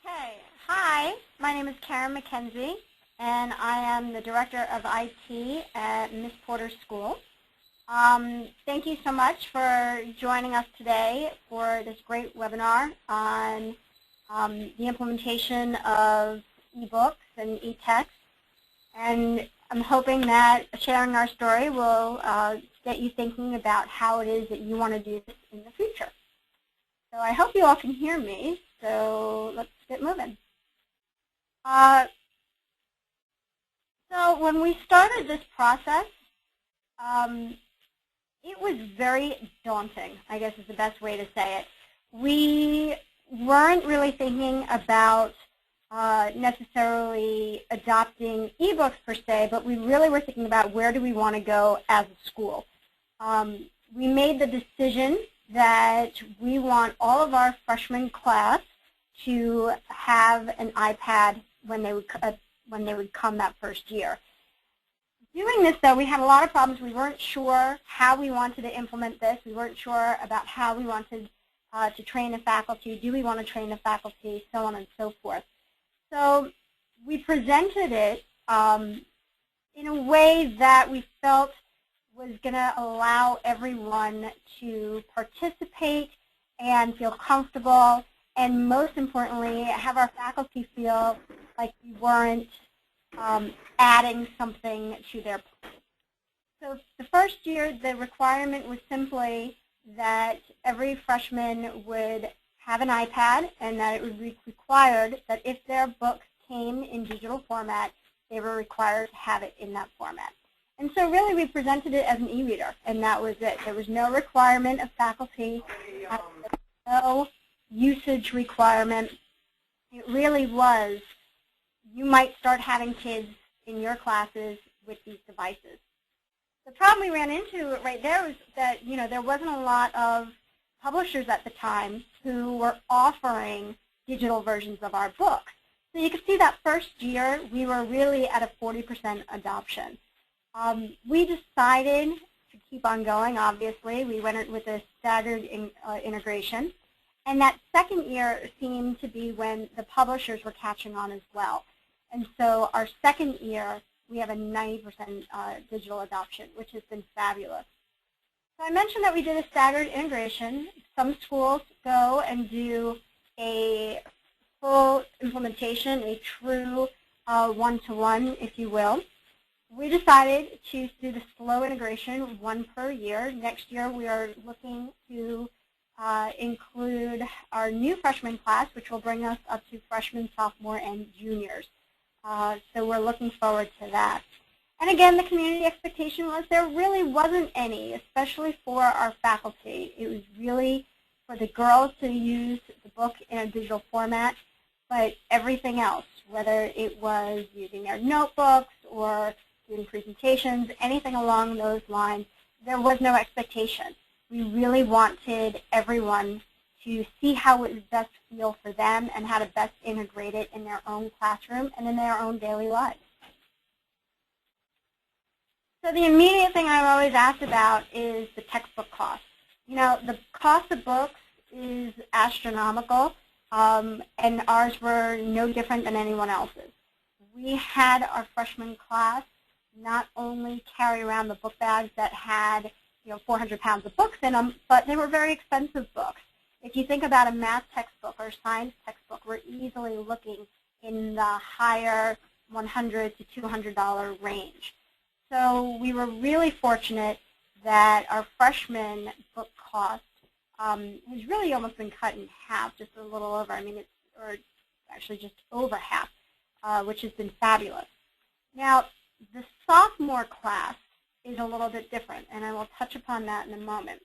Okay. Hi, my name is Karen McKenzie, and I am the Director of IT at Miss Porter's School. Thank you so much for joining us today for this great webinar on the implementation of eBooks and eText. And I'm hoping that sharing our story will get you thinking about how it is that you want to do this in the future. So I hope you all can hear me, so let's get moving. So when we started this process, it was very daunting, I guess is the best way to say it. We weren't really thinking about necessarily adopting eBooks per se, but we really were thinking about where do we want to go as a school. We made the decision that we want all of our freshman class to have an iPad when they would come that first year. Doing this, though, we had a lot of problems. We weren't sure how we wanted to implement this. We weren't sure about how we wanted to train the faculty. Do we want to train the faculty? So on and so forth. So we presented it in a way that we felt was going to allow everyone to participate and feel comfortable, and most importantly, have our faculty feel like we weren't adding something to their plan. So the first year, the requirement was simply that every freshman would have an iPad, and that it would be required that if their book came in digital format, they were required to have it in that format. And so really we presented it as an e-reader, and that was it. There was no requirement of faculty, no usage requirement. It really was, you might start having kids in your classes with these devices. The problem we ran into right there was that, there wasn't a lot of publishers at the time who were offering digital versions of our books. So you can see that first year we were really at a 40% adoption. We decided to keep on going, obviously. We went with a staggered integration. And that second year seemed to be when the publishers were catching on as well. And so our second year, we have a 90% digital adoption, which has been fabulous. So I mentioned that we did a staggered integration. Some schools go and do a full implementation, a true one-to-one, if you will. We decided to do the slow integration, one per year. Next year, we are looking to include our new freshman class, which will bring us up to freshmen, sophomore, and juniors. So we're looking forward to that. And again, the community expectation was there really wasn't any, especially for our faculty. It was really for the girls to use the book in a digital format, but everything else, whether it was using their notebooks or doing presentations, anything along those lines, there was no expectation. We really wanted everyone to see how it would best feel for them and how to best integrate it in their own classroom and in their own daily lives. So the immediate thing I'm always asked about is the textbook cost. The cost of books is astronomical, and ours were no different than anyone else's. We had our freshman class not only carry around the book bags that had 400 pounds of books in them, but they were very expensive books. If you think about a math textbook or science textbook, we're easily looking in the higher $100 to $200 range. So we were really fortunate that our freshman book cost has really almost been cut in half, just a little over. Or actually just over half, which has been fabulous. Now, the sophomore class is a little bit different, and I will touch upon that in a moment.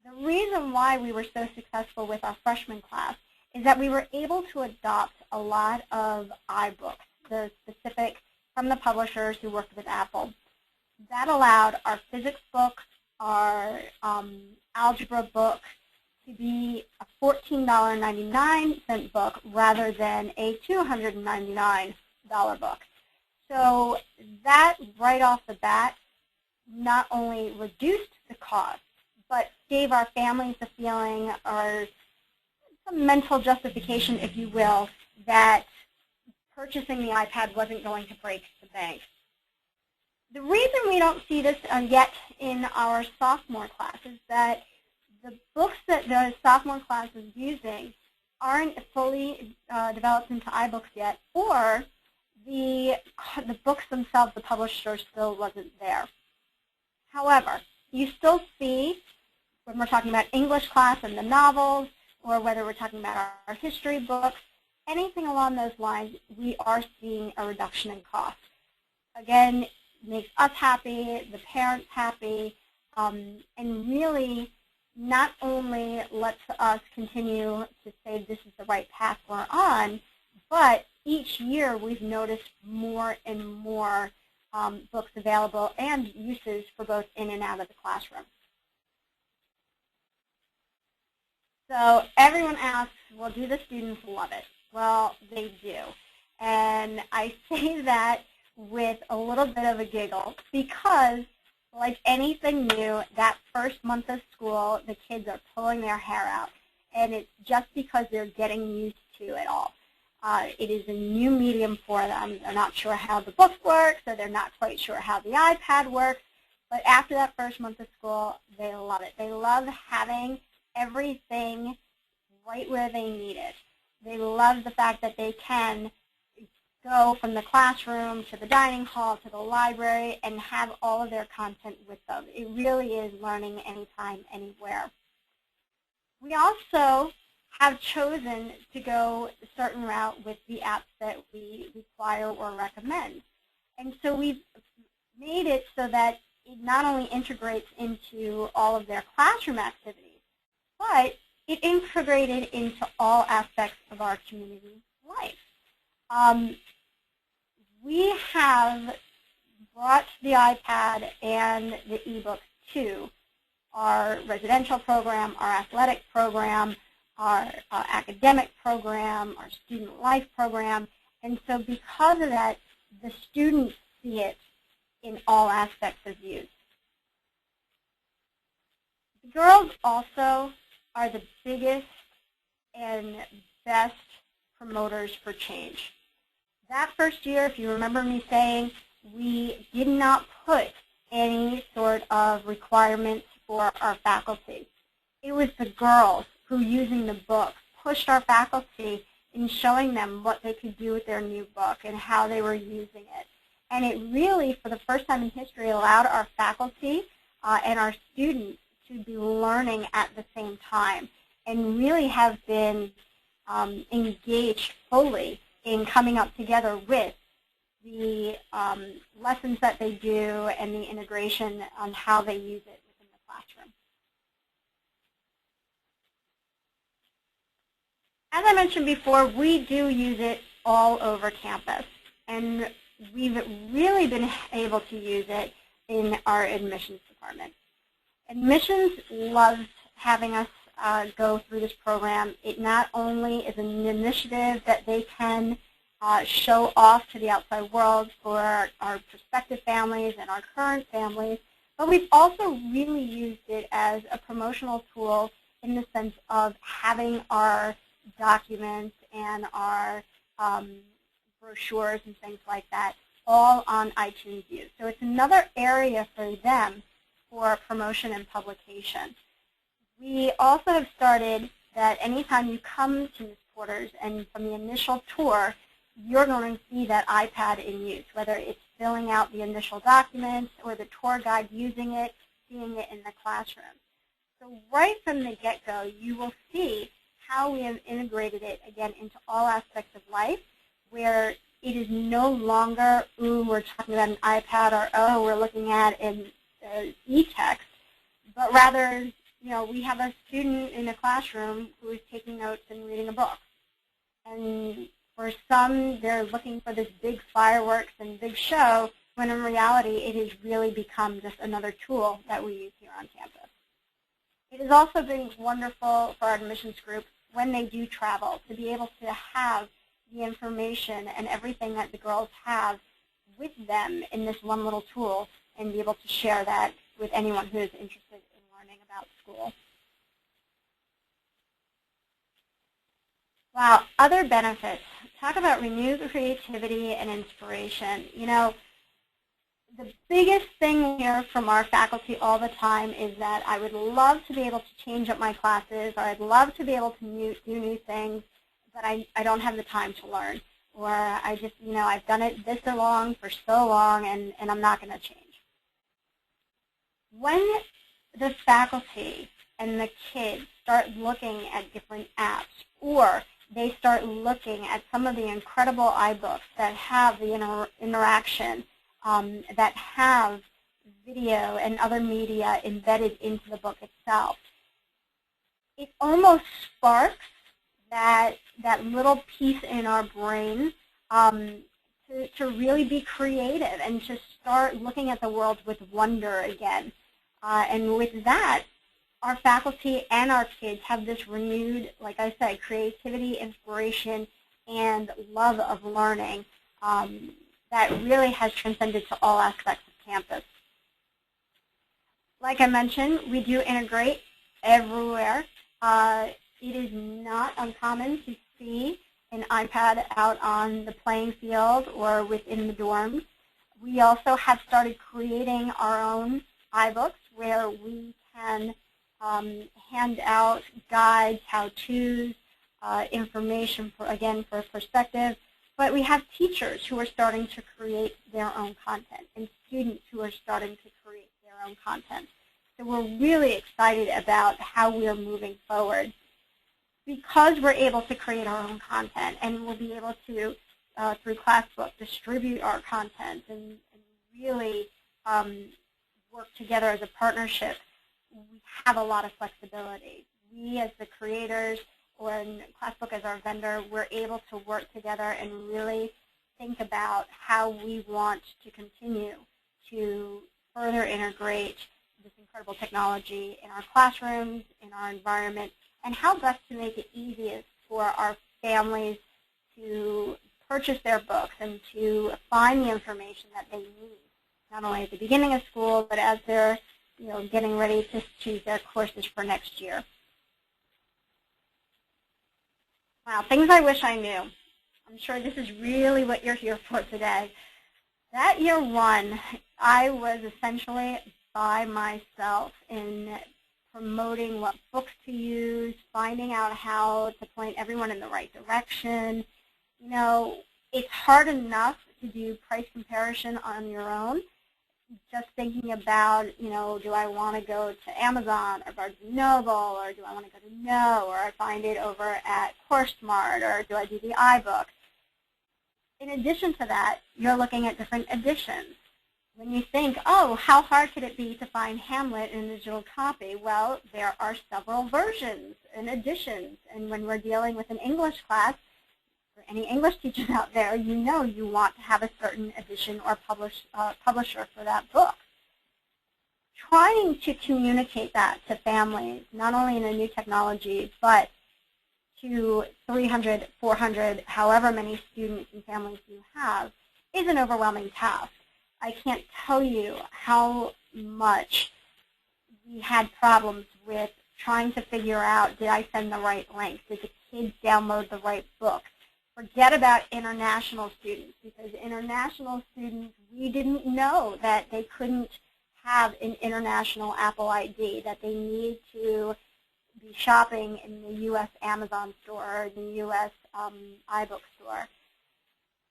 The reason why we were so successful with our freshman class is that we were able to adopt a lot of iBooks, the specific from the publishers who worked with Apple. That allowed our physics books, our algebra book to be a $14.99 book rather than a $299 book. So that right off the bat not only reduced the cost, but gave our families the feeling, or a mental justification, if you will, that purchasing the iPad wasn't going to break the bank. The reason we don't see this yet in our sophomore class is that the books that the sophomore class is using aren't fully developed into iBooks yet, or the books themselves, the publisher still wasn't there. However, you still see, when we're talking about English class and the novels, or whether we're talking about our history books, anything along those lines, we are seeing a reduction in cost. Again, makes us happy, the parents happy, and really not only lets us continue to say this is the right path we're on, but each year we've noticed more and more books available and uses for both in and out of the classroom. So everyone asks, well, do the students love it? Well, they do. And I say that with a little bit of a giggle because, like anything new, that first month of school, the kids are pulling their hair out. And it's just because they're getting used to it all. It is a new medium for them. They're not sure how the book works, or they're not quite sure how the iPad works. But after that first month of school, they love it. They love having everything right where they need it. They love the fact that they can go from the classroom to the dining hall to the library and have all of their content with them. It really is learning anytime, anywhere. We also have chosen to go a certain route with the apps that we require or recommend. And so we've made it so that it not only integrates into all of their classroom activities, but it integrated into all aspects of our community life. We have brought the iPad and the eBook to our residential program, our athletic program, our academic program, our student life program. And so because of that, the students see it in all aspects of use. The girls also are the biggest and best promoters for change. That first year, if you remember me saying, we did not put any sort of requirements for our faculty. It was the girls who, using the book, pushed our faculty in showing them what they could do with their new book and how they were using it. And it really, for the first time in history, allowed our faculty and our students to be learning at the same time and really have been engaged fully in coming up together with the lessons that they do and the integration on how they use it within the classroom. As I mentioned before, we do use it all over campus, and we've really been able to use it in our admissions department. Admissions loves having us go through this program. It not only is an initiative that they can show off to the outside world for our prospective families and our current families, but we've also really used it as a promotional tool in the sense of having our documents and our brochures and things like that all on iTunes U. So it's another area for them for promotion and publication. We also have started that anytime you come to Ms. Porter's and from the initial tour, you're going to see that iPad in use, whether it's filling out the initial documents or the tour guide using it, seeing it in the classroom. So right from the get-go, you will see how we have integrated it, again, into all aspects of life, where it is no longer, ooh, we're talking about an iPad, or, oh, we're looking at an e-text, but rather, you know, we have a student in a classroom who is taking notes and reading a book. And for some, they're looking for this big fireworks and big show, when in reality, it has really become just another tool that we use here on campus. It has also been wonderful for our admissions group when they do travel to be able to have the information and everything that the girls have with them in this one little tool and be able to share that with anyone who is interested in learning about school. Wow, other benefits. Talk about renewed creativity and inspiration. You know, the biggest thing we hear from our faculty all the time is that I would love to be able to change up my classes, or I'd love to be able to do new things, but I don't have the time to learn. Or I just, you know, I've done it this long for so long, and I'm not going to change. When the faculty and the kids start looking at different apps, or they start looking at some of the incredible iBooks that have the interaction, that have video and other media embedded into the book itself, it almost sparks that little piece in our brain to really be creative and to start looking at the world with wonder again. And with that, our faculty and our kids have this renewed, like I said, creativity, inspiration, and love of learning that really has transcended to all aspects of campus. Like I mentioned, we do integrate everywhere. It is not uncommon to see an iPad out on the playing field or within the dorms. We also have started creating our own iBooks where we can hand out guides, how-tos, information for, again, for perspective. But we have teachers who are starting to create their own content and students who are starting to create their own content. So we're really excited about how we are moving forward. Because we're able to create our own content and we'll be able to, through ClassBook, distribute our content and really work together as a partnership, we have a lot of flexibility. We as the creators, or in ClassBook as our vendor, we're able to work together and really think about how we want to continue to further integrate this incredible technology in our classrooms, in our environment, and how best to make it easiest for our families to purchase their books and to find the information that they need, not only at the beginning of school, but as they're getting ready to choose their courses for next year. Wow, things I wish I knew. I'm sure this is really what you're here for today. That year one, I was essentially by myself in promoting what books to use, finding out how to point everyone in the right direction. You know, it's hard enough to do price comparison on your own. Just thinking about, do I want to go to Amazon or Barnes & Noble, or do I want to go to No, or I find it over at CourseSmart, or do I do the iBook? In addition to that, you're looking at different editions. When you think, oh, how hard could it be to find Hamlet in a digital copy? Well, there are several versions and editions. And when we're dealing with an English class, for any English teachers out there, you know you want to have a certain edition or publisher for that book. Trying to communicate that to families, not only in a new technology, but to 300, 400, however many students and families you have, is an overwhelming task. I can't tell you how much we had problems with trying to figure out, did I send the right link? Did the kids download the right book? Forget about international students, because international students, we didn't know that they couldn't have an international Apple ID, that they need to be shopping in the U.S. Amazon store or the U.S. iBook store.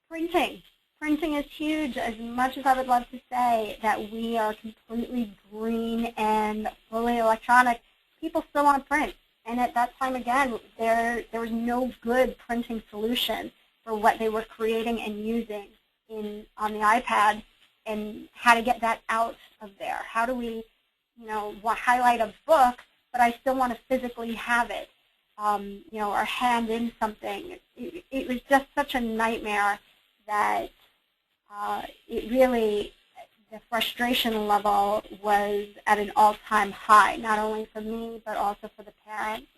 Printing. Printing is huge. As much as I would love to say that we are completely green and fully electronic, people still want to print. And at that time, again, there was no good printing solution for what they were creating and using on the iPad, and how to get that out of there. How do we, highlight a book, but I still want to physically have it, or hand in something. It was just such a nightmare that it really, the frustration level was at an all-time high, not only for me, but also for the parents.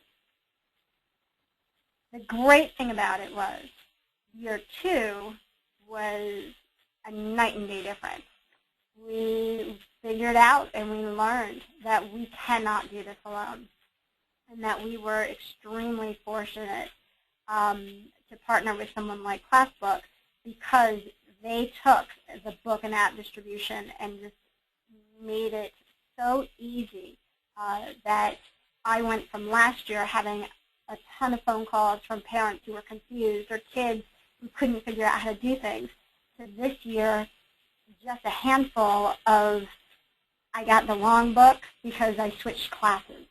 The great thing about it was year two was a night and day difference. We figured out and we learned that we cannot do this alone, and that we were extremely fortunate to partner with someone like ClassBook, because they took the book and app distribution and just made it so easy that I went from last year having a ton of phone calls from parents who were confused or kids who couldn't figure out how to do things, to this year just a handful of, I got the wrong book because I switched classes,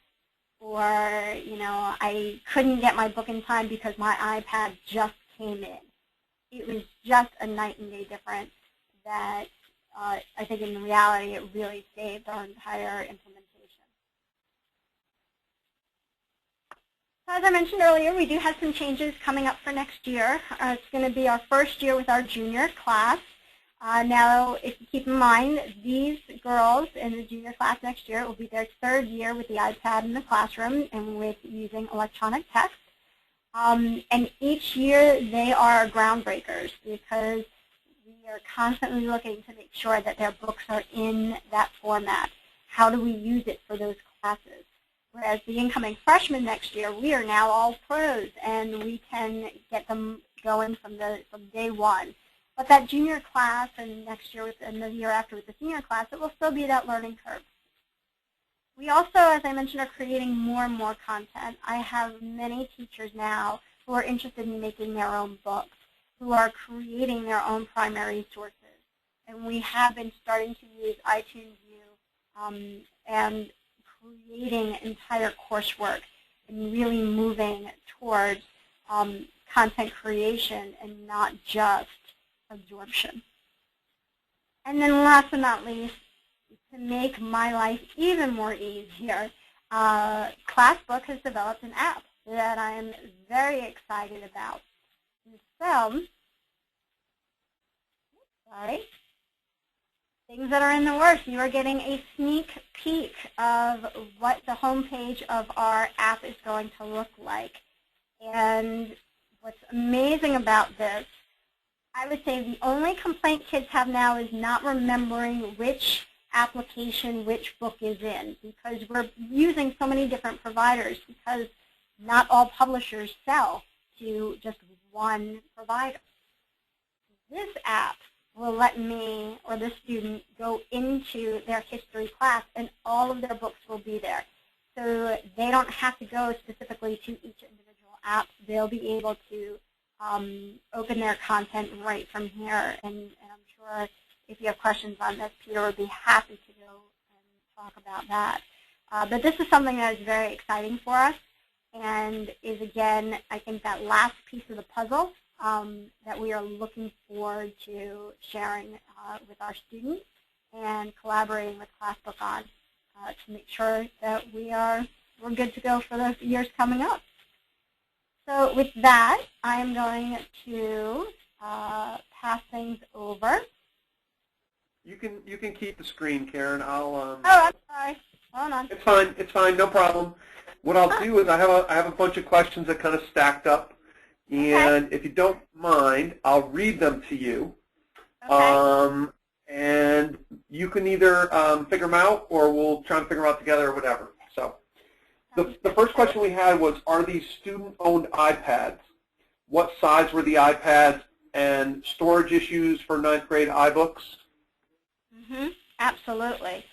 or I couldn't get my book in time because my iPad just came in. It was just a night and day difference that I think in reality it really saved our entire implementation. So as I mentioned earlier, we do have some changes coming up for next year. It's going to be our first year with our junior class. Now, if you keep in mind, these girls in the junior class next year, it will be their third year with the iPad in the classroom and with using electronic text. And each year they are groundbreakers because we are constantly looking to make sure that their books are in that format. How do we use it for those classes? Whereas the incoming freshmen next year, we are now all pros and we can get them going from day one. But that junior class and next year and the year after with the senior class, it will still be that learning curve. We also, as I mentioned, are creating more and more content. I have many teachers now who are interested in making their own books, who are creating their own primary sources. And we have been starting to use iTunes View and creating entire coursework and really moving towards content creation and not just absorption. And then last but not least, to make my life even more easier, ClassBook has developed an app that I am very excited about. And so, things that are in the works. You are getting a sneak peek of what the homepage of our app is going to look like. And what's amazing about this, I would say the only complaint kids have now is not remembering which application which book is in, because we're using so many different providers, because not all publishers sell to just one provider. This app will let me or the student go into their history class and all of their books will be there. So they don't have to go specifically to each individual app. They'll be able to open their content right from here. And I'm sure if you have questions on this, Peter would be happy to go and talk about that. But this is something that is very exciting for us and is, again, I think that last piece of the puzzle that we are looking forward to sharing with our students and collaborating with ClassBook on to make sure that we're good to go for the years coming up. So with that, I'm going to pass things over. You can keep the screen, Karen. I'll. Oh, I'm sorry. Hold on. It's fine. It's fine. No problem. What I'll do is I have a bunch of questions that kind of stacked up, and if you don't mind, I'll read them to you. Okay. And you can either figure them out, or we'll try and figure them out together, or whatever. So, the first question we had was: are these student-owned iPads? What size were the iPads? And storage issues for 9th grade iBooks? Absolutely.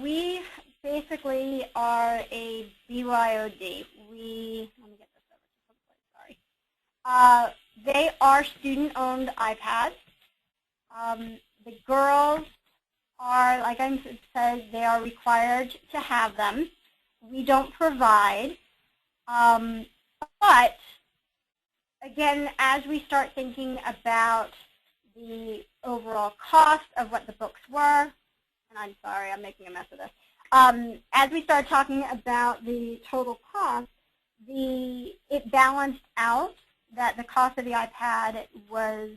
We basically are a BYOD. Let me get this over to someplace, sorry. They are student-owned iPads. The girls are, like I said, they are required to have them. We don't provide. But, again, as we start thinking about the overall cost of what the books were, and I'm sorry, I'm making a mess of this. As we start talking about the total cost, it balanced out that the cost of the iPad was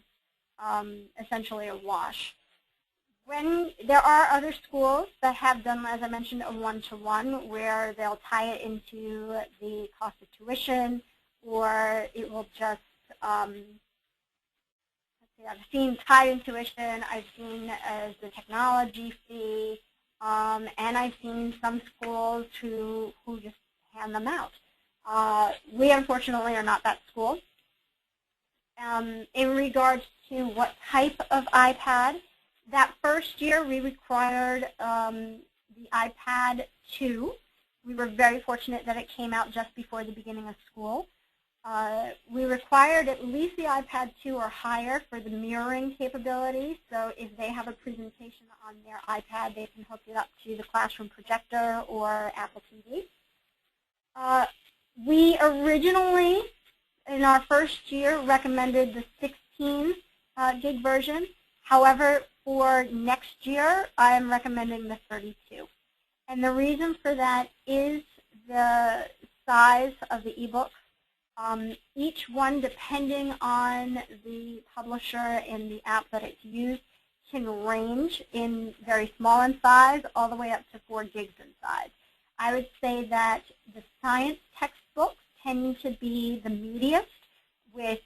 essentially a wash. When there are other schools that have done, as I mentioned, a one-to-one, where they'll tie it into the cost of tuition, or it will just I've seen tied in tuition, I've seen as the technology fee, and I've seen some schools who just hand them out. We unfortunately are not that school. In regards to what type of iPad, that first year we required the iPad 2. We were very fortunate that it came out just before the beginning of school. We required at least the iPad 2 or higher for the mirroring capability. So if they have a presentation on their iPad, they can hook it up to the classroom projector or Apple TV. We originally, in our first year, recommended the 16 gig version. However, for next year, I'm recommending the 32. And the reason for that is the size of the ebook. Each one, depending on the publisher and the app that it's used, can range in very small in size all the way up to 4 gigs in size. I would say that the science textbooks tend to be the meatiest with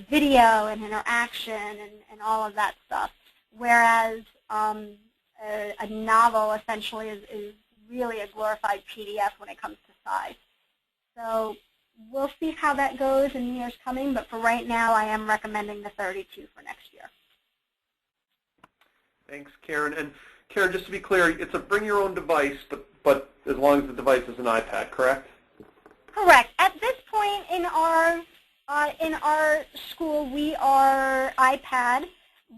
video and interaction and all of that stuff, whereas a novel essentially is really a glorified PDF when it comes to size. So we'll see how that goes in the years coming, but for right now I am recommending the 32 for next year. Thanks, Karen. And Karen, just to be clear, it's a bring your own device, but as long as the device is an iPad, correct? Correct. At this point in our school, we are iPad.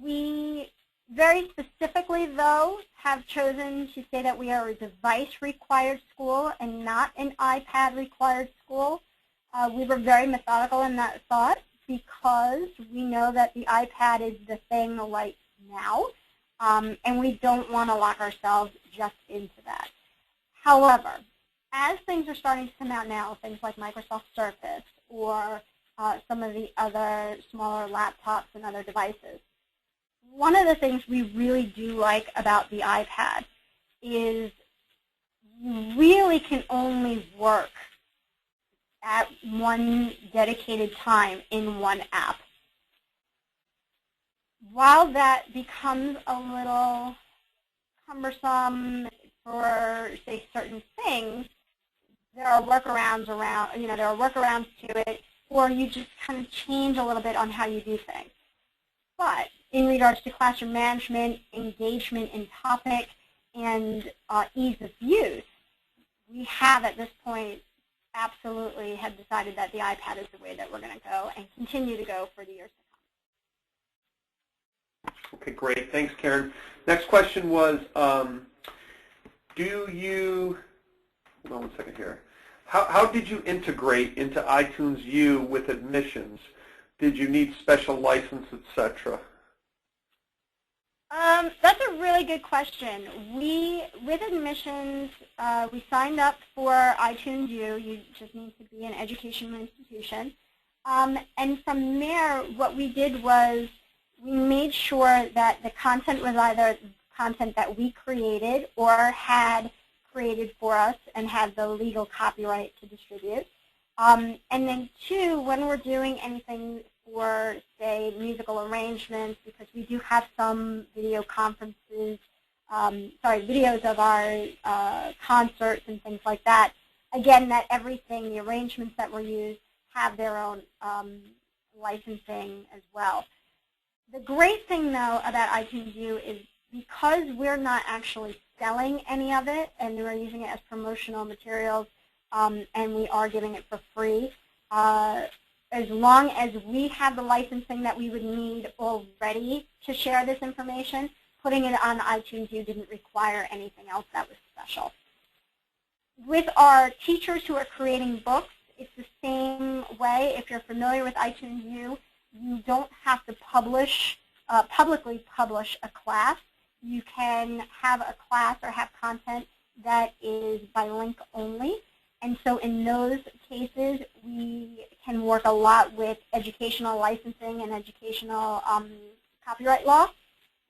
We very specifically, though, have chosen to say that we are a device-required school and not an iPad-required school. We were very methodical in that thought because we know that the iPad is the thing right now, and we don't want to lock ourselves just into that. However, as things are starting to come out now, things like Microsoft Surface or some of the other smaller laptops and other devices, one of the things we really do like about the iPad is you really can only work at one dedicated time in one app. While that becomes a little cumbersome for, say, certain things, there are workarounds around, there are workarounds to it, or you just kind of change a little bit on how you do things. But in regards to classroom management, engagement in topic, and ease of use, we have at this point absolutely have decided that the iPad is the way that we're going to go and continue to go for the years to come. Okay, great. Thanks, Karen. Next question was, hold on one second here. How did you integrate into iTunes U with admissions? Did you need special license, etc.? That's a really good question. With admissions, we signed up for iTunes U. You just need to be an educational institution. And from there, what we did was we made sure that the content was either content that we created or had created for us and had the legal copyright to distribute. And then 2, when we're doing anything for, say, musical arrangements, because we do have some video conferences, videos of our concerts and things like that. Again, that everything, the arrangements that were used, have their own licensing as well. The great thing, though, about iTunes U is because we're not actually selling any of it and we're using it as promotional materials, and we are giving it for free, as long as we have the licensing that we would need already to share this information, putting it on iTunes U didn't require anything else that was special. With our teachers who are creating books, it's the same way. If you're familiar with iTunes U, you don't have to publicly publish a class. You can have a class or have content that is by link only. And so in those cases, we can work a lot with educational licensing and educational copyright law,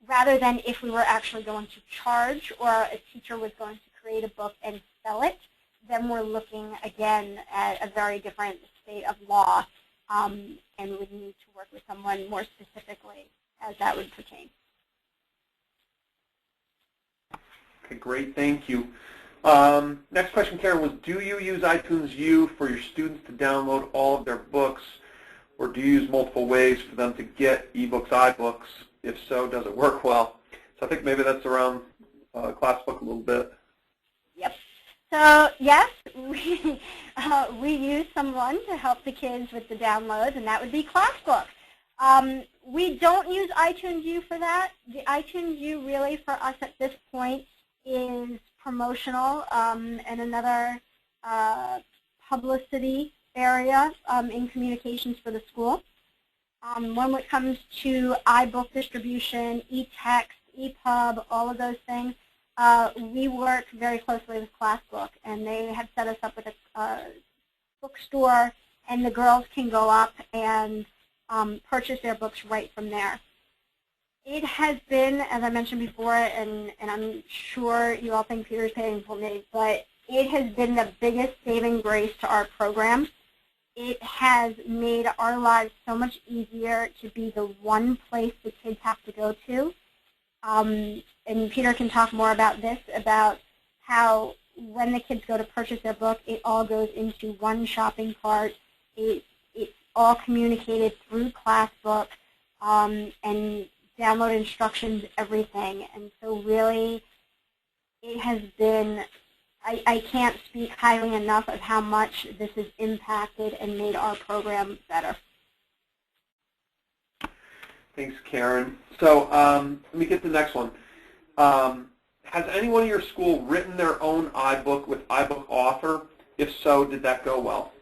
rather than if we were actually going to charge or a teacher was going to create a book and sell it, then we're looking, again, at a very different state of law, and would need to work with someone more specifically as that would pertain. Okay, great. Thank you. Next question, Karen, was do you use iTunes U for your students to download all of their books, or do you use multiple ways for them to get eBooks, iBooks? If so, does it work well? So I think maybe that's around ClassBook a little bit. Yep. So yes, we use someone to help the kids with the downloads, and that would be ClassBook. We don't use iTunes U for that. The iTunes U really for us at this point is promotional and another publicity area in communications for the school. When it comes to iBook distribution, eText, EPUB, all of those things, we work very closely with ClassBook, and they have set us up with a bookstore, and the girls can go up and purchase their books right from there. It has been, as I mentioned before, and I'm sure you all think Peter's paying for me, but it has been the biggest saving grace to our program. It has made our lives so much easier to be the one place the kids have to go to. And Peter can talk more about this, about how when the kids go to purchase their book, it all goes into one shopping cart. It's all communicated through ClassBook, and download instructions, everything. And so really, it has been, I can't speak highly enough of how much this has impacted and made our program better. Thanks, Karen. So let me get to the next one. Has anyone in your school written their own iBook with iBook Author? If so, did that go well?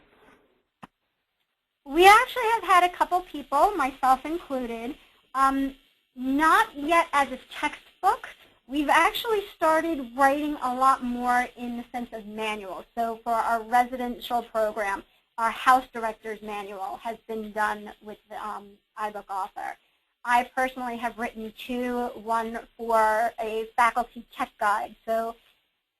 We actually have had a couple people, myself included, not yet as a textbook. We've actually started writing a lot more in the sense of manuals. So for our residential program, our house director's manual has been done with the iBook Author. I personally have written two, one for a faculty tech guide. So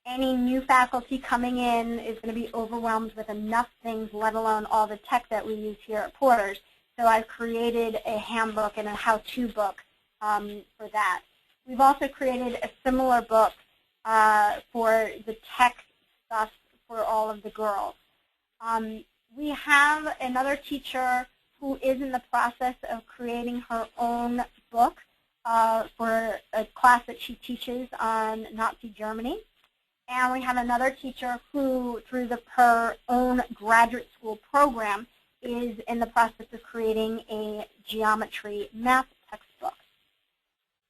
any new faculty coming in is going to be overwhelmed with enough things, let alone all the tech that we use here at Porter's. So I've created a handbook and a how-to book for that. We've also created a similar book for the tech stuff for all of the girls. We have another teacher who is in the process of creating her own book for a class that she teaches on Nazi Germany. And we have another teacher who, through her own graduate school program, is in the process of creating a geometry math textbook.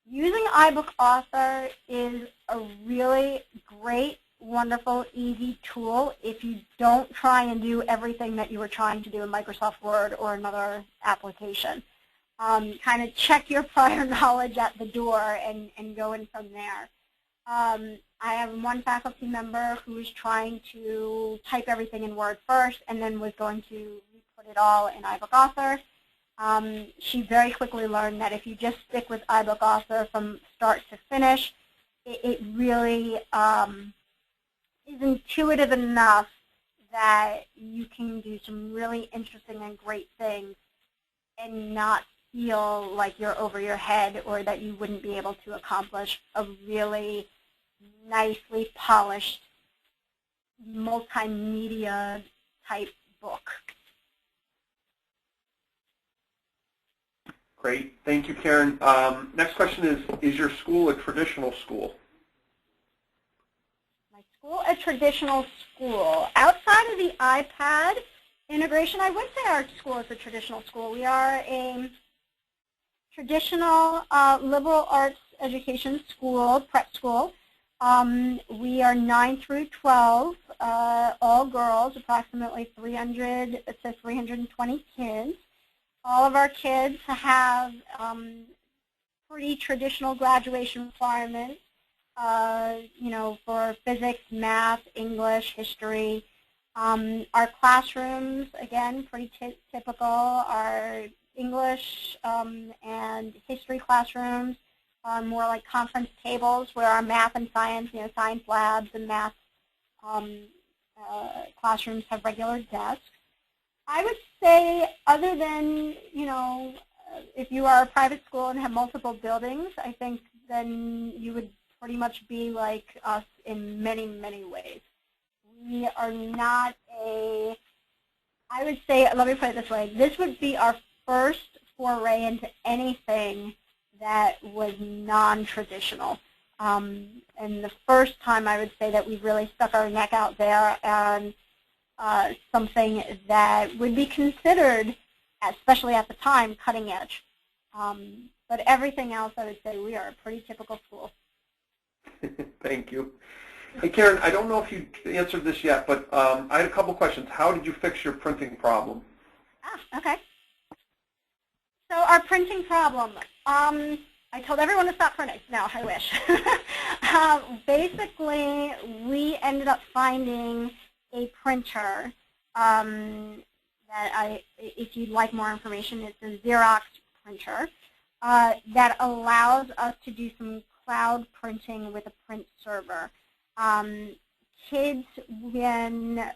Using iBook Author is a really great, wonderful, easy tool if you don't try and do everything that you were trying to do in Microsoft Word or another application. Kind of check your prior knowledge at the door and go in from there. I have one faculty member who is trying to type everything in Word first and then was going to put it all in iBook Author. She very quickly learned that if you just stick with iBook Author from start to finish, it really is intuitive enough that you can do some really interesting and great things and not feel like you're over your head or that you wouldn't be able to accomplish a really nicely polished multimedia type book. Great. Thank you, Karen. Next question is your school a traditional school? My school a traditional school. Outside of the iPad integration, I would say our school is a traditional school. We are a traditional liberal arts education school, prep school. We are 9 through 12, all girls, approximately 300 to 320 kids. All of our kids have pretty traditional graduation requirements, you know, for physics, math, English, history. Our classrooms, again, pretty typical. Our English and history classrooms are more like conference tables, where our math and science, you know, science labs and math classrooms have regular desks. I would say, other than, you know, if you are a private school and have multiple buildings, I think then you would pretty much be like us in many, many ways. We are not I would say, let me put it this way, this would be our first foray into anything that was non-traditional. And the first time I would say that we really stuck our neck out there and something that would be considered, especially at the time, cutting edge. But everything else, I would say we are a pretty typical school. Thank you. Hey, Karen, I don't know if you answered this yet, but I had a couple questions. How did you fix your printing problem? Okay. So our printing problem, I told everyone to stop printing. No, I wish. Basically, we ended up finding a printer that if you'd like more information, it's a Xerox printer that allows us to do some cloud printing with a print server. Kids then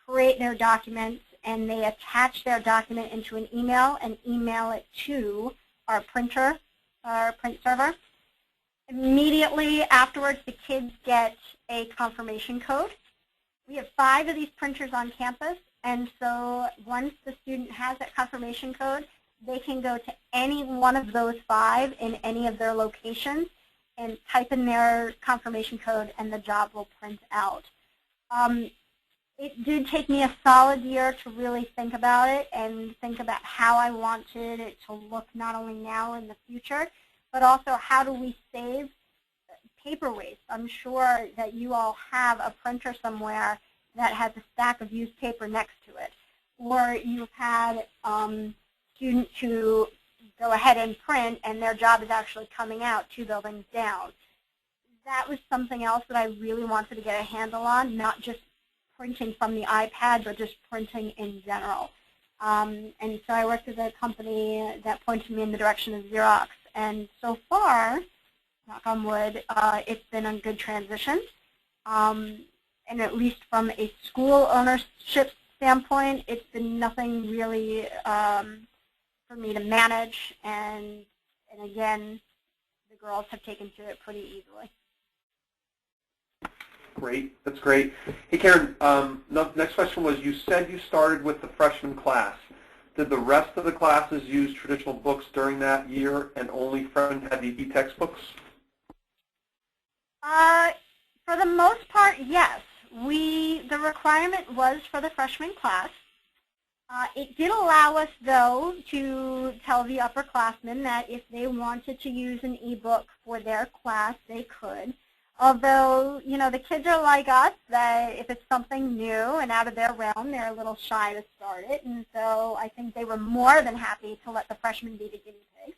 create their documents and they attach their document into an email and email it to our printer, our print server. Immediately afterwards, the kids get a confirmation code. We have 5 of these printers on campus, and so once the student has that confirmation code, they can go to any one of those 5 in any of their locations and type in their confirmation code, and the job will print out. It did take me a solid year to really think about it and think about how I wanted it to look not only now in the future, but also how do we save paper waste. I'm sure that you all have a printer somewhere that has a stack of used paper next to it, or you've had students who go ahead and print and their job is actually coming out 2 buildings down. That was something else that I really wanted to get a handle on, not just printing from the iPad, but just printing in general. And so I worked with a company that pointed me in the direction of Xerox, and so far, knock on wood, it's been a good transition. And at least from a school ownership standpoint, it's been nothing really for me to manage, and again, the girls have taken to it pretty easily. Great. That's great. Hey, Karen, next question was, you said you started with the freshman class. Did the rest of the classes use traditional books during that year and only freshmen had the eTextbooks? For the most part, yes. The requirement was for the freshman class. It did allow us, though, to tell the upperclassmen that if they wanted to use an e-book for their class, they could. Although, you know, the kids are like us, that if it's something new and out of their realm, they're a little shy to start it. And so I think they were more than happy to let the freshmen be the guinea pigs.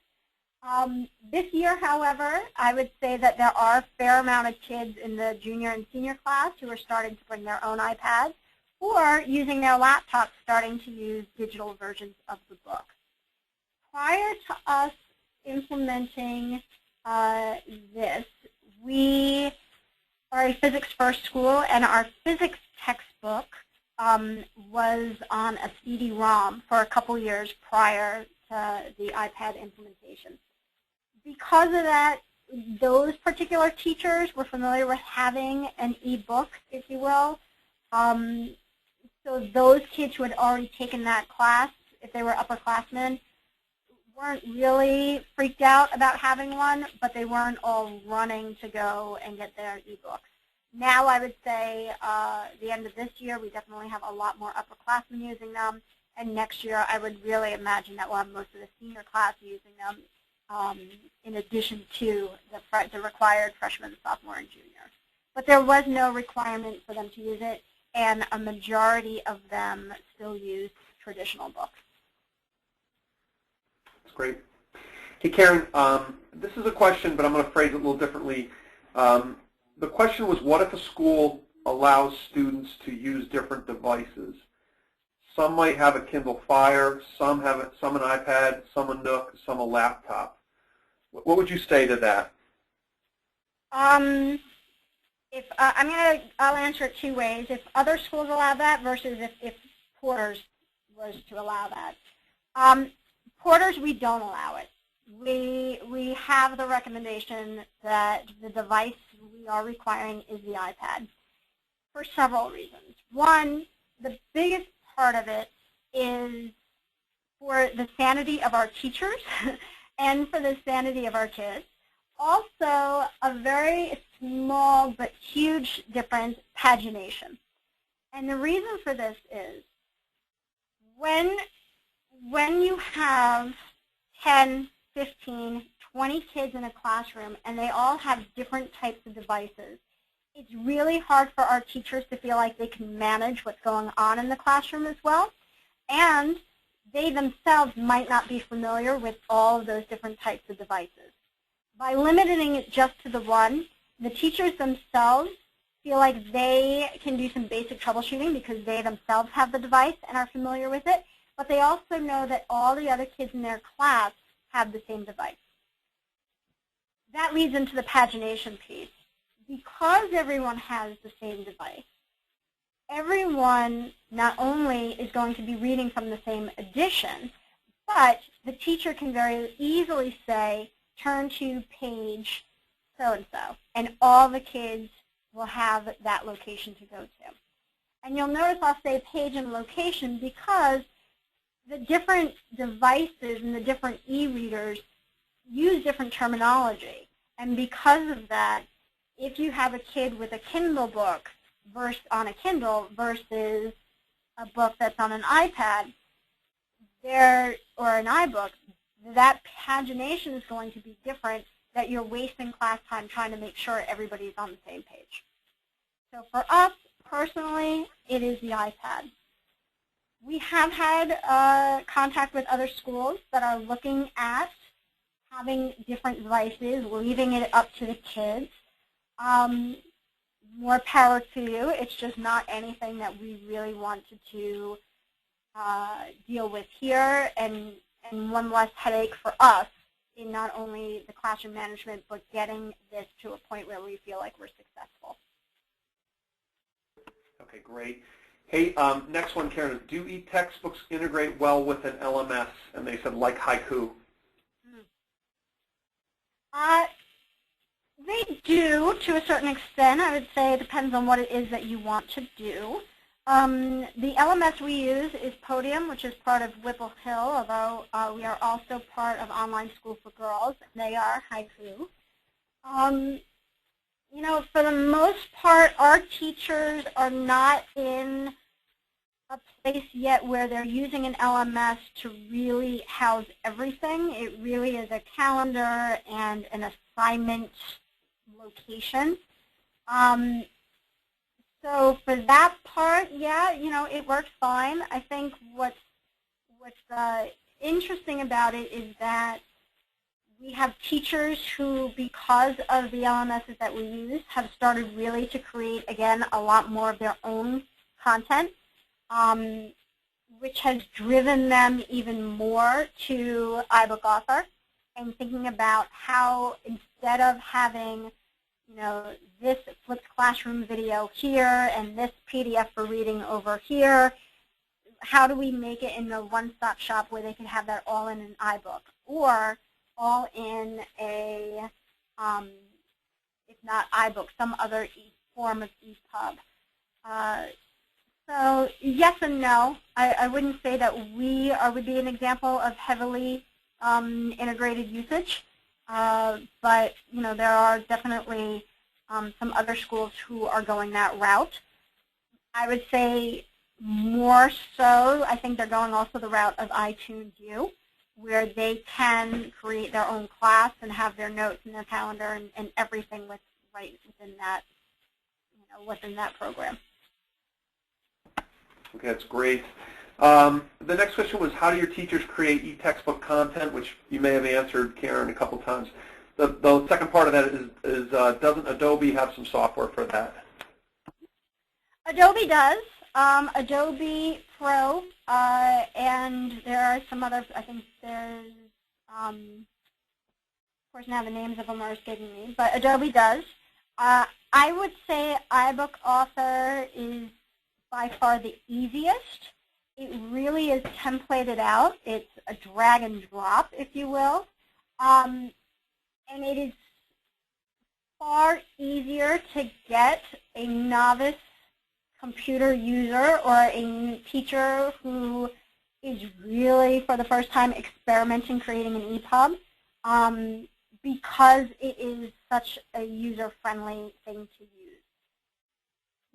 This year, however, I would say that there are a fair amount of kids in the junior and senior class who are starting to bring their own iPads or using their laptops starting to use digital versions of the book. Prior to us implementing this, we are a physics-first school, and our physics textbook was on a CD-ROM for a couple years prior to the iPad implementation. Because of that, those particular teachers were familiar with having an e-book, if you will. So those kids who had already taken that class, if they were upperclassmen, weren't really freaked out about having one, but they weren't all running to go and get their e-books. Now I would say the end of this year, we definitely have a lot more upperclassmen using them, and next year I would really imagine that we'll have most of the senior class using them in addition to the required freshmen, sophomore, and junior. But there was no requirement for them to use it, and a majority of them still use traditional books. Great. Hey, Karen, this is a question, but I'm going to phrase it a little differently. The question was, what if a school allows students to use different devices? Some might have a Kindle Fire, some an iPad, some a Nook, some a laptop. What would you say to that? I'll answer it 2 ways. If other schools allow that versus if Porter's was to allow that. Porter's, we don't allow it. we have the recommendation that the device we are requiring is the iPad for several reasons. One, the biggest part of it is for the sanity of our teachers and for the sanity of our kids. Also, a very small but huge difference, pagination. And the reason for this is when you have 10, 15, 20 kids in a classroom and they all have different types of devices, it's really hard for our teachers to feel like they can manage what's going on in the classroom as well. And they themselves might not be familiar with all of those different types of devices. By limiting it just to the one, the teachers themselves feel like they can do some basic troubleshooting because they themselves have the device and are familiar with it, but they also know that all the other kids in their class have the same device. That leads into the pagination piece. Because everyone has the same device, everyone not only is going to be reading from the same edition, but the teacher can very easily say, turn to page so-and-so, and all the kids will have that location to go to. And you'll notice I'll say page and location because the different devices and the different e-readers use different terminology. And because of that, if you have a kid with a Kindle book on a Kindle versus a book that's on an iPad or an iBook, that pagination is going to be different, that you're wasting class time trying to make sure everybody's on the same page. So for us, personally, it is the iPad. We have had contact with other schools that are looking at having different devices, leaving it up to the kids. More power to you. It's just not anything that we really wanted to deal with here, and one less headache for us in not only the classroom management, but getting this to a point where we feel like we're successful. Okay, great. Hey, next one, Karen, is do eTextbooks integrate well with an LMS? And they said like Haiku. They do to a certain extent. I would say it depends on what it is that you want to do. The LMS we use is Podium, which is part of Whipple Hill, although we are also part of Online School for Girls. They are Haiku. You know, for the most part, our teachers are not in a place yet where they're using an LMS to really house everything. It really is a calendar and an assignment location. So for that part, yeah, you know, it works fine. I think what's interesting about it is that we have teachers who, because of the LMSs that we use, have started really to create, again, a lot more of their own content, which has driven them even more to iBook Author and thinking about how, instead of having, you know, this flipped classroom video here and this PDF for reading over here, how do we make it in the one-stop shop where they can have that all in an iBook, or all in a, if not iBook, some other form of EPUB. So yes and no. I wouldn't say that we would be an example of heavily integrated usage, but you know, there are definitely some other schools who are going that route. I would say more so, I think they're going also the route of iTunes U, where they can create their own class and have their notes and their calendar and everything right within that, you know, within that program. Okay, that's great. The next question was, how do your teachers create eTextbook content, which you may have answered, Karen, a couple times. The second part of that is doesn't Adobe have some software for that? Adobe does. Adobe Pro, and there are some other, I think there's, of course now the names of them are escaping me, but Adobe does. I would say iBook Author is by far the easiest. It really is templated out. It's a drag and drop, if you will. And it is far easier to get a novice computer user or a teacher who is really, for the first time, experimenting creating an EPUB because it is such a user-friendly thing to use.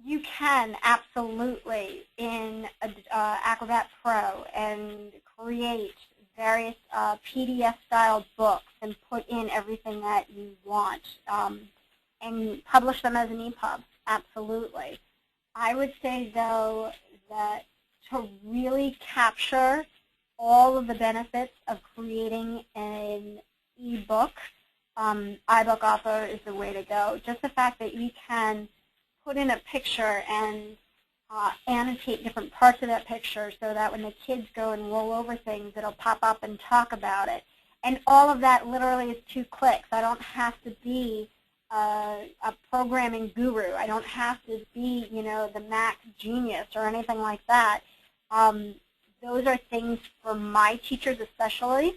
You can absolutely in Acrobat Pro and create various PDF-style books and put in everything that you want and publish them as an EPUB, absolutely. I would say, though, that to really capture all of the benefits of creating an e-book, iBook Author is the way to go. Just the fact that you can put in a picture and annotate different parts of that picture so that when the kids go and roll over things, it'll pop up and talk about it. And all of that literally is 2 clicks. I don't have to be a programming guru. I don't have to be, you know, the Mac genius or anything like that. Those are things for my teachers especially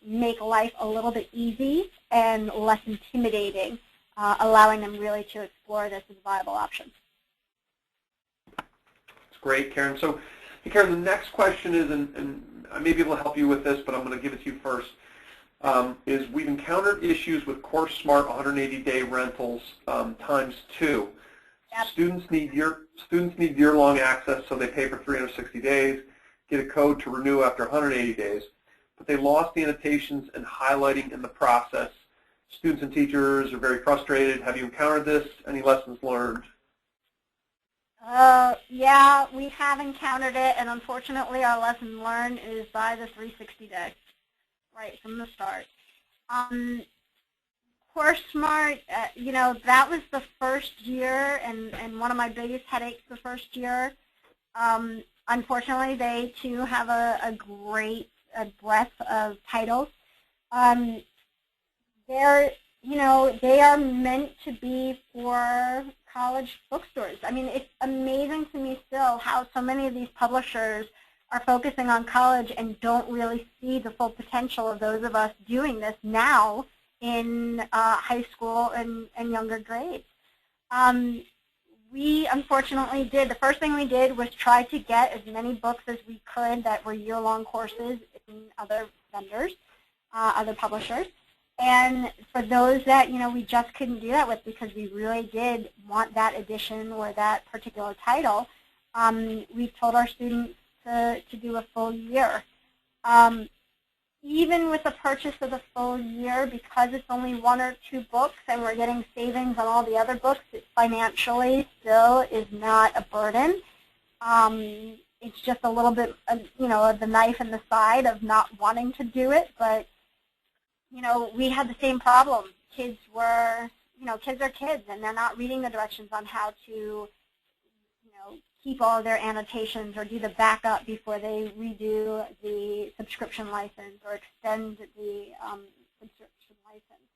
make life a little bit easy and less intimidating, allowing them really to explore this as a viable option. That's great, Karen. So, hey, Karen, the next question is, and I may be able to help you with this, but I'm going to give it to you first, is we've encountered issues with CourseSmart 180-day rentals ×2. Yep. Students need year-long access, so they pay for 360 days, get a code to renew after 180 days, but they lost the annotations and highlighting in the process. Students and teachers are very frustrated. Have you encountered this? Any lessons learned? Yeah, we have encountered it, and unfortunately our lesson learned is by the 360 day, right from the start. CourseSmart, you know, that was the first year, and one of my biggest headaches the first year. Unfortunately, they too have a great breadth of titles. You know, they are meant to be for college bookstores. I mean, it's amazing to me still how so many of these publishers are focusing on college and don't really see the full potential of those of us doing this now in high school and younger grades. We unfortunately did, the first thing we did was try to get as many books as we could that were year-long courses in other vendors, other publishers. And for those that, you know, we just couldn't do that with because we really did want that edition or that particular title, we told our students to do a full year. Even with the purchase of the full year, because it's only 1 or 2 books and we're getting savings on all the other books, it financially still is not a burden. It's just a little bit, you know, the knife in the side of not wanting to do it, but you know, we had the same problem. Kids were, you know, kids are kids, and they're not reading the directions on how to, you know, keep all of their annotations or do the backup before they redo the subscription license or extend the subscription license.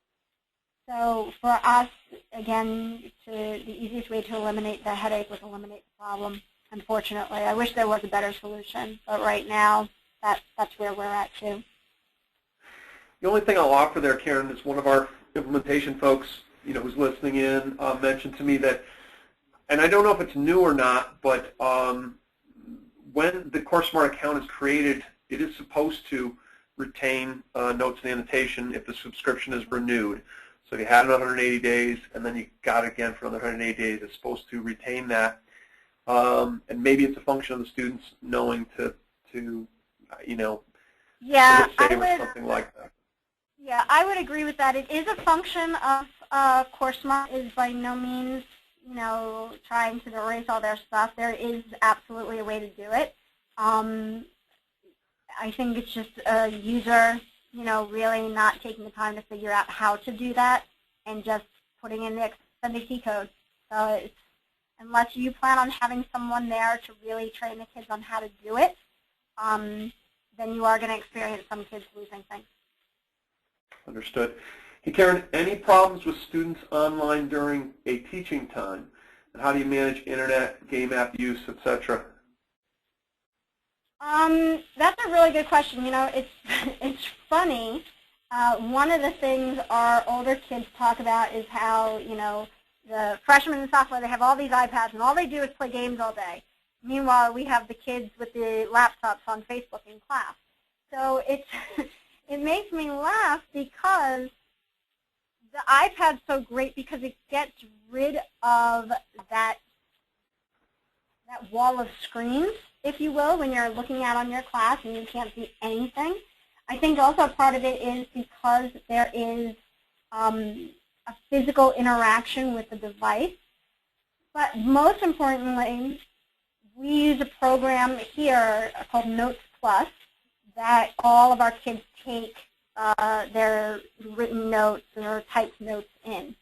So for us, again, the easiest way to eliminate the headache was eliminate the problem. Unfortunately, I wish there was a better solution, but right now, that's where we're at too. The only thing I'll offer there, Karen, is one of our implementation folks, you know, who's listening in, mentioned to me that, and I don't know if it's new or not, but when the CourseSmart account is created, it is supposed to retain notes and annotation if the subscription is renewed. So if you had another 180 days and then you got it again for another 180 days, it's supposed to retain that. And maybe it's a function of the students knowing to you know, yeah, save or something like that. Yeah, I would agree with that. It is a function of CourseSmart is by no means, you know, trying to erase all their stuff. There is absolutely a way to do it. I think it's just a user, you know, really not taking the time to figure out how to do that and just putting in the extended key code. So it's, unless you plan on having someone there to really train the kids on how to do it, then you are going to experience some kids losing things. Understood. Hey, Karen, any problems with students online during a teaching time? And how do you manage internet, game app use, etc.? That's a really good question. You know, it's funny. One of the things our older kids talk about is how, the freshmen and sophomore, they have all these iPads, and all they do is play games all day. Meanwhile, we have the kids with the laptops on Facebook in class. So it makes me laugh because the iPad's so great because it gets rid of that wall of screens, if you will, when you're looking out on your class and you can't see anything. I think also part of it is because there is a physical interaction with the device. But most importantly, we use a program here called Notes Plus that all of our kids take their written notes or typed notes in.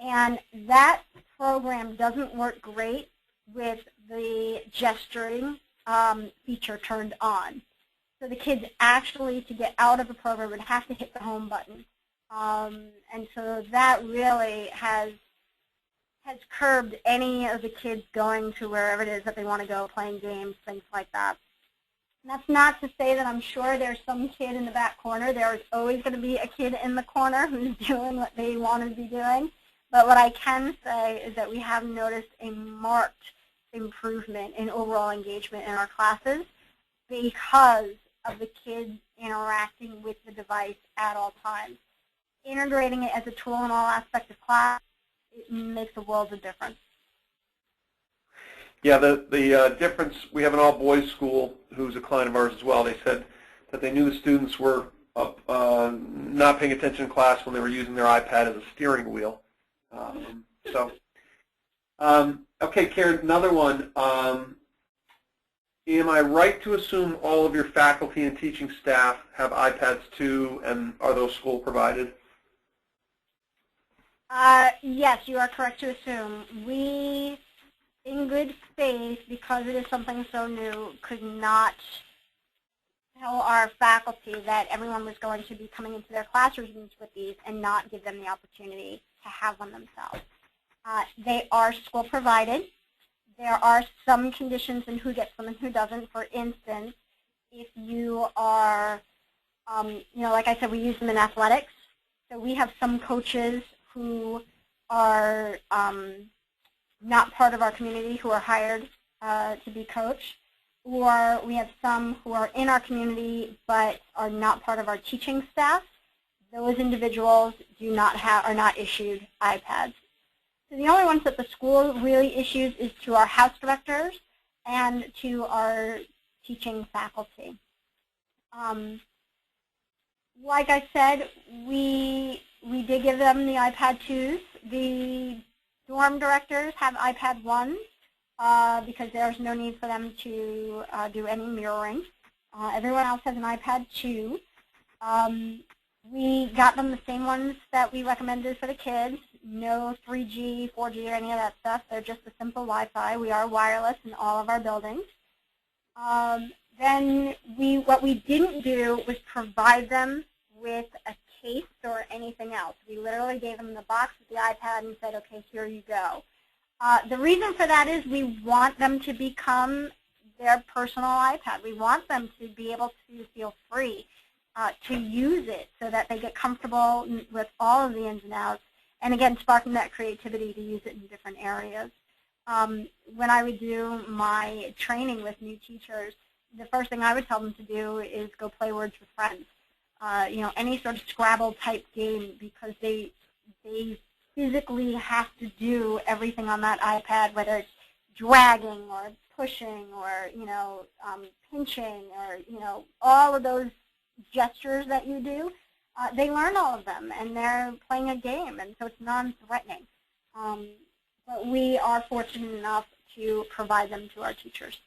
And that program doesn't work great with the gesturing feature turned on. So the kids actually, to get out of the program, would have to hit the home button. And so that really has curbed any of the kids going to wherever it is that they want to go, playing games, things like that. And that's not to say that I'm sure there's some kid in the back corner. There's always going to be a kid in the corner who's doing what they want to be doing. But what I can say is that we have noticed a marked improvement in overall engagement in our classes because of the kids interacting with the device at all times. Integrating it as a tool in all aspects of class, it makes a world of difference. Yeah, the difference, we have an all-boys school who's a client of ours as well. They said that they knew the students were not paying attention in class when they were using their iPad as a steering wheel. Okay, Karen, another one. Am I right to assume all of your faculty and teaching staff have iPads too, and are those school provided? Yes, you are correct to assume. We, in good faith, because it is something so new, could not tell our faculty that everyone was going to be coming into their classrooms with these and not give them the opportunity to have one themselves. They are school provided. There are some conditions in who gets them and who doesn't. For instance, if you are, like I said, we use them in athletics. So we have some coaches who are not part of our community who are hired to be coached, or we have some who are in our community but are not part of our teaching staff. Those individuals are not issued iPads. So the only ones that the school really issues is to our house directors and to our teaching faculty. Like I said, we did give them the iPad 2s. The dorm directors have iPad 1s because there's no need for them to do any mirroring. Everyone else has an iPad 2. We got them the same ones that we recommended for the kids. No 3G, 4G, or any of that stuff. They're just a simple Wi-Fi. We are wireless in all of our buildings. Then what we didn't do was provide them with a case or anything else. We literally gave them the box with the iPad and said, okay, here you go. The reason for that is we want them to become their personal iPad. We want them to be able to feel free to use it so that they get comfortable with all of the ins and outs. And again, sparking that creativity to use it in different areas. When I would do my training with new teachers, the first thing I would tell them to do is go play Words with Friends. Any sort of Scrabble type game, because they physically have to do everything on that iPad, whether it's dragging or pushing or pinching or all of those gestures that you do. They learn all of them, and they're playing a game, and so it's non-threatening. But we are fortunate enough to provide them to our teachers.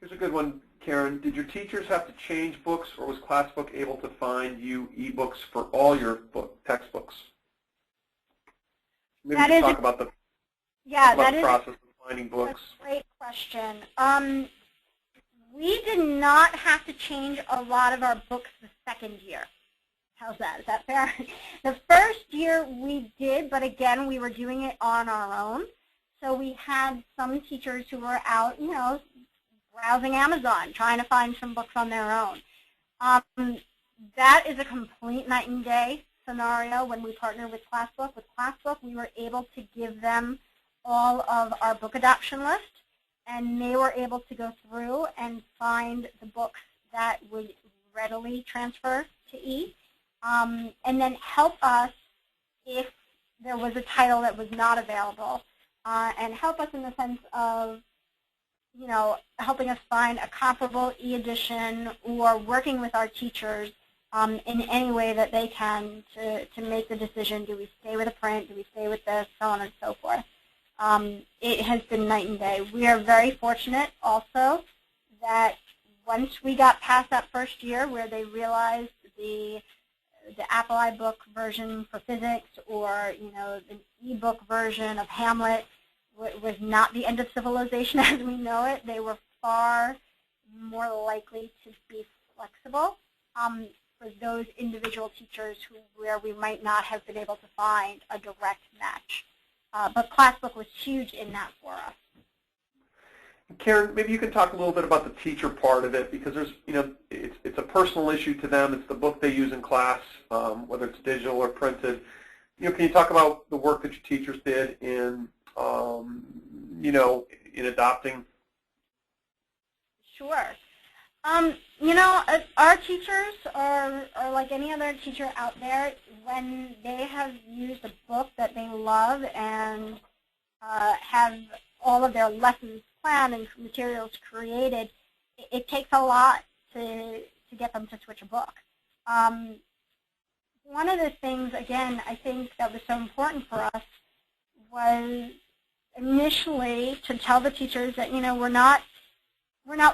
Here's a good one, Karen. Did your teachers have to change books, or was ClassBook able to find you eBooks for all your textbooks? Maybe you can talk about the process of finding books. A great question. We did not have to change a lot of our books the second year. How's that? Is that fair? The first year we did, but again, we were doing it on our own. So we had some teachers who were out, browsing Amazon, trying to find some books on their own. That is a complete night and day scenario when we partner with ClassBook. With ClassBook, we were able to give them all of our book adoption list, and they were able to go through and find the books that would readily transfer to E, and then help us if there was a title that was not available, and help us in the sense of, you know, helping us find a comparable e-edition or working with our teachers in any way that they can to make the decision, do we stay with a print, do we stay with this, so on and so forth. It has been night and day. We are very fortunate also that once we got past that first year where they realized the Apple iBook version for physics, or, you know, the e-book version of Hamlet was not the end of civilization as we know it, they were far more likely to be flexible for those individual teachers where we might not have been able to find a direct match. But ClassBook was huge in that for us. Karen, maybe you can talk a little bit about the teacher part of it, because there's, you know, it's a personal issue to them. It's the book they use in class, whether it's digital or printed. You know, can you talk about the work that your teachers did in, you know, in adopting? Sure. You know, our teachers are like any other teacher out there. When they have used a book that they love and have all of their lessons planned and materials created, it takes a lot to get them to switch a book. One of the things, again, I think that was so important for us was initially to tell the teachers that, you know, we're not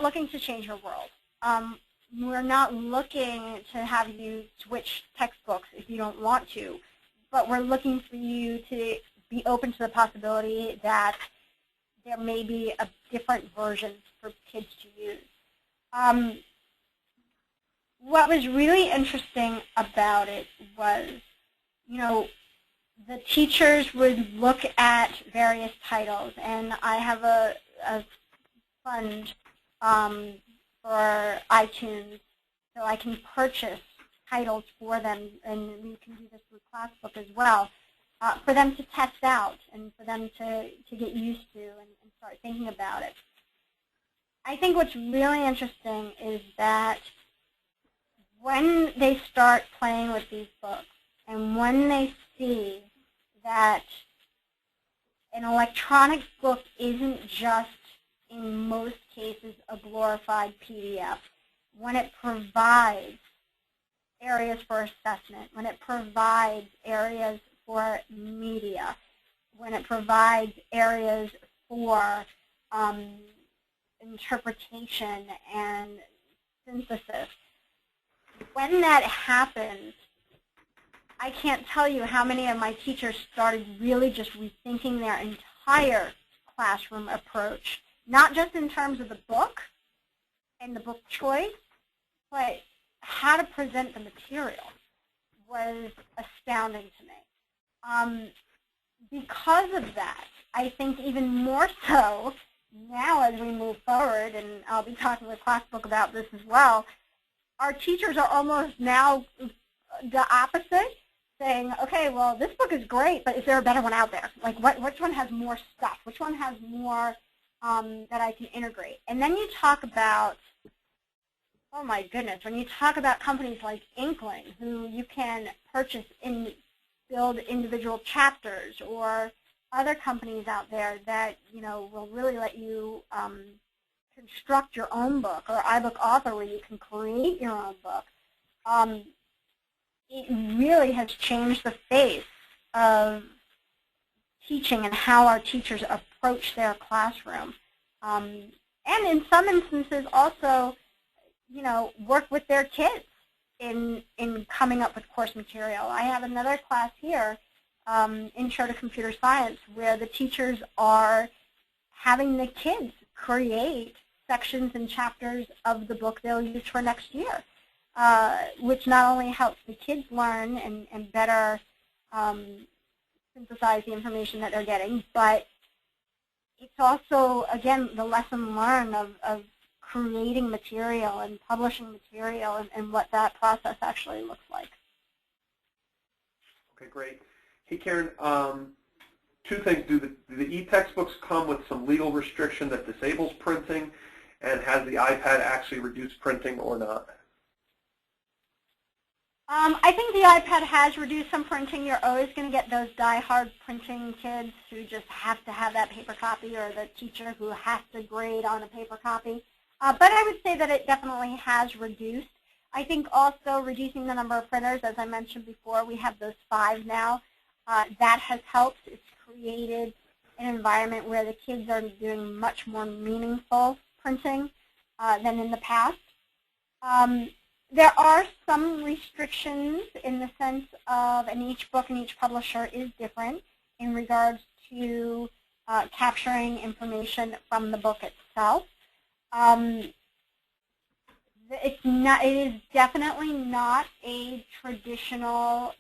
looking to change your world. We're not looking to have you switch textbooks if you don't want to, but we're looking for you to be open to the possibility that there may be a different version for kids to use. What was really interesting about it was, you know, the teachers would look at various titles, and I have a fund for iTunes, so I can purchase titles for them, and we can do this with ClassBook as well, for them to test out and for them to get used to and start thinking about it. I think what's really interesting is that when they start playing with these books and when they see that an electronic book isn't just, in most cases, a glorified PDF, when it provides areas for assessment, when it provides areas for media, when it provides areas for interpretation and synthesis, when that happens, I can't tell you how many of my teachers started really just rethinking their entire classroom approach, not just in terms of the book and the book choice, but how to present the material was astounding to me. Because of that, I think even more so now as we move forward, and I'll be talking with ClassBook about this as well, our teachers are almost now the opposite, saying, okay, well, this book is great, but is there a better one out there? Like, which one has more stuff? Which one has more that I can integrate? And then you talk about, oh my goodness, when you talk about companies like Inkling, who you can purchase and build individual chapters, or other companies out there that, you know, will really let you construct your own book, or iBook Author, where you can create your own book. It really has changed the face of teaching and how our teachers approach their classroom. And in some instances also, you know, work with their kids in coming up with course material. I have another class here, Intro to Computer Science, where the teachers are having the kids create sections and chapters of the book they'll use for next year, which not only helps the kids learn and better synthesize the information that they're getting, but it's also, again, the lesson learned of creating material and publishing material and what that process actually looks like. Okay, great. Hey, Karen, two things. Do the eTextbooks come with some legal restriction that disables printing, and has the iPad actually reduced printing or not? I think the iPad has reduced some printing. You're always going to get those die-hard printing kids who just have to have that paper copy, or the teacher who has to grade on a paper copy. But I would say that it definitely has reduced. I think also reducing the number of printers, as I mentioned before, we have those 5 now. That has helped. It's created an environment where the kids are doing much more meaningful printing than in the past. There are some restrictions in the sense of, and each book and each publisher is different in regards to capturing information from the book itself. It is definitely not a traditional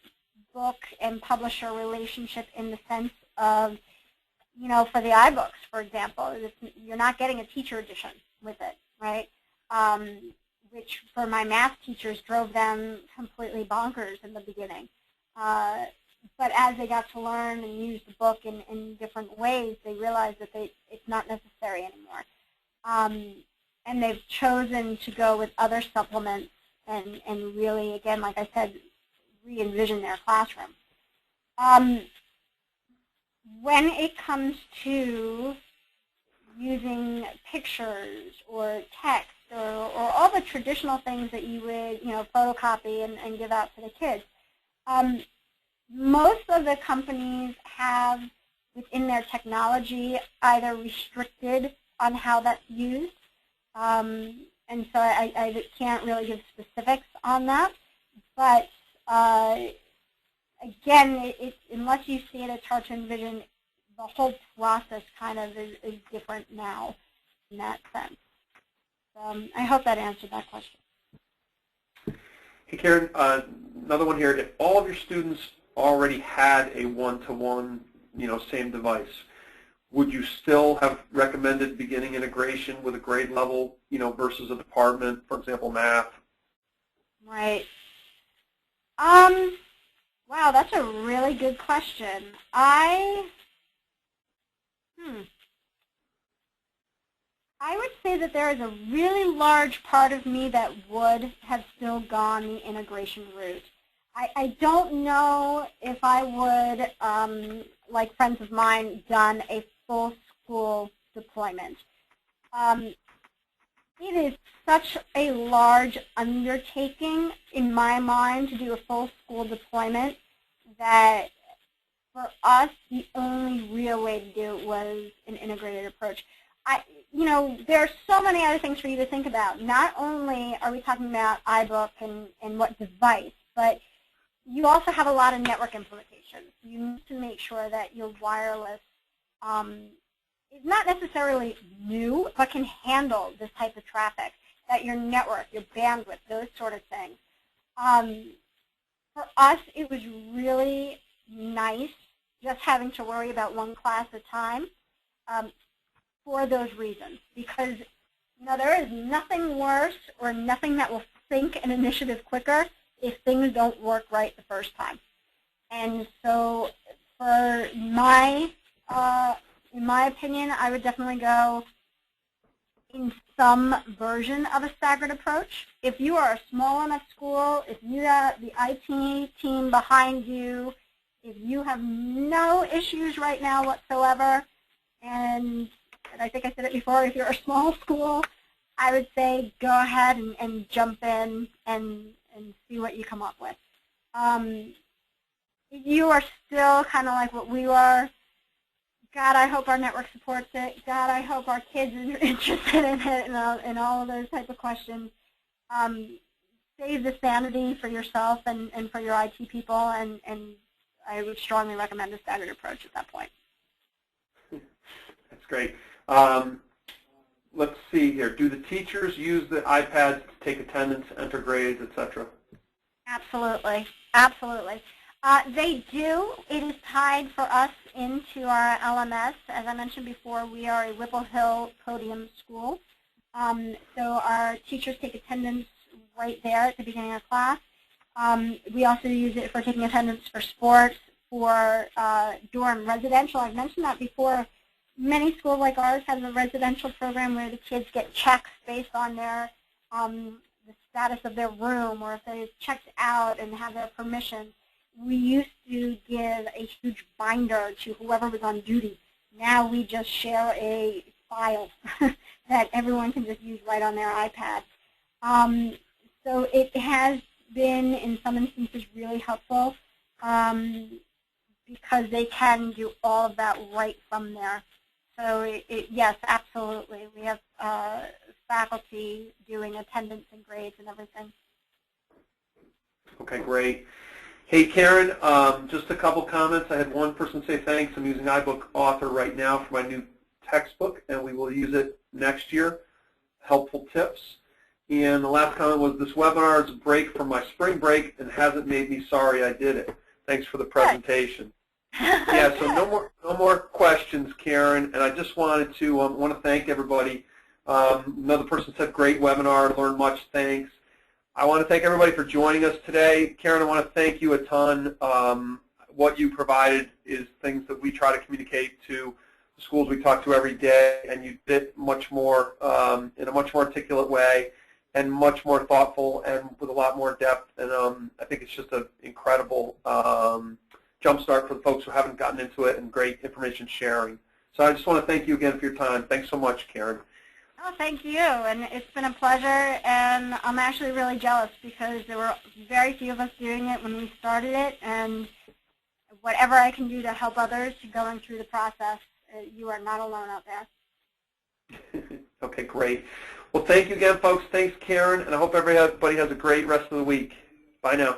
book and publisher relationship in the sense of, you know, for the iBooks, for example, you're not getting a teacher edition with it, right? Which for my math teachers drove them completely bonkers in the beginning. But as they got to learn and use the book in different ways, they realized that it's not necessary anymore. And they've chosen to go with other supplements and really, again, like I said, re-envision their classroom. When it comes to using pictures or text or all the traditional things that you would, you know, photocopy and give out to the kids, most of the companies have within their technology either restricted on how that's used, and so I can't really give specifics on that, but again, unless you see it, it's hard to envision. The whole process kind of is different now in that sense. I hope that answered that question. Hey, Karen, another one here. If all of your students already had a one-to-one, you know, same device, would you still have recommended beginning integration with a grade level, you know, versus a department, for example, math? Right. Wow, that's a really good question. I would say that there is a really large part of me that would have still gone the integration route. I don't know if I would, like friends of mine, done a full school deployment. It is such a large undertaking in my mind to do a full school deployment that for us the only real way to do it was an integrated approach. You know, there are so many other things for you to think about. Not only are we talking about iBook and what device, but you also have a lot of network implementations. You need to make sure that your wireless is not necessarily new, but can handle this type of traffic, that your network, your bandwidth, those sort of things. For us, it was really nice just having to worry about one class at a time for those reasons. Because, you know, there is nothing worse or nothing that will sink an initiative quicker if things don't work right the first time. And so for in my opinion, I would definitely go in some version of a staggered approach. If you are a small enough school, if you have the IT team behind you, if you have no issues right now whatsoever, and I think I said it before, if you're a small school, I would say go ahead and jump in and see what you come up with. If you are still kind of like what we are, God, I hope our network supports it. God, I hope our kids are interested in it and all of those type of questions. Save the sanity for yourself and for your IT people, and I would strongly recommend a staggered approach at that point. That's great. Let's see here. Do the teachers use the iPads to take attendance, enter grades, etc.? Absolutely. Absolutely. They do. It is tied for us into our LMS. As I mentioned before, we are a Whipple Hill Podium school. So our teachers take attendance right there at the beginning of class. We also use it for taking attendance for sports, for dorm residential. I've mentioned that before. Many schools like ours have a residential program where the kids get checks based on their the status of their room, or if they've checked out and have their permission. We used to give a huge binder to whoever was on duty. Now we just share a file that everyone can just use right on their iPad. So it has been, in some instances, really helpful because they can do all of that right from there. So yes, absolutely. We have faculty doing attendance and grades and everything. Okay, great. Hey, Karen, just a couple comments. I had one person say thanks. I'm using iBook Author right now for my new textbook, and we will use it next year. Helpful tips. And the last comment was, this webinar is a break from my spring break and hasn't made me sorry I did it. Thanks for the presentation. Yeah, so no more questions, Karen. And I just wanted to thank everybody. Another person said, great webinar, learned much, thanks. I want to thank everybody for joining us today. Karen, I want to thank you a ton. What you provided is things that we try to communicate to the schools we talk to every day, and you did it much more in a much more articulate way and much more thoughtful and with a lot more depth. And I think it's just an incredible jumpstart for the folks who haven't gotten into it, and great information sharing. So I just want to thank you again for your time. Thanks so much, Karen. Oh, thank you, and it's been a pleasure, and I'm actually really jealous because there were very few of us doing it when we started it, and whatever I can do to help others going through the process, you are not alone out there. Okay, great. Well, thank you again, folks. Thanks, Karen, and I hope everybody has a great rest of the week. Bye now.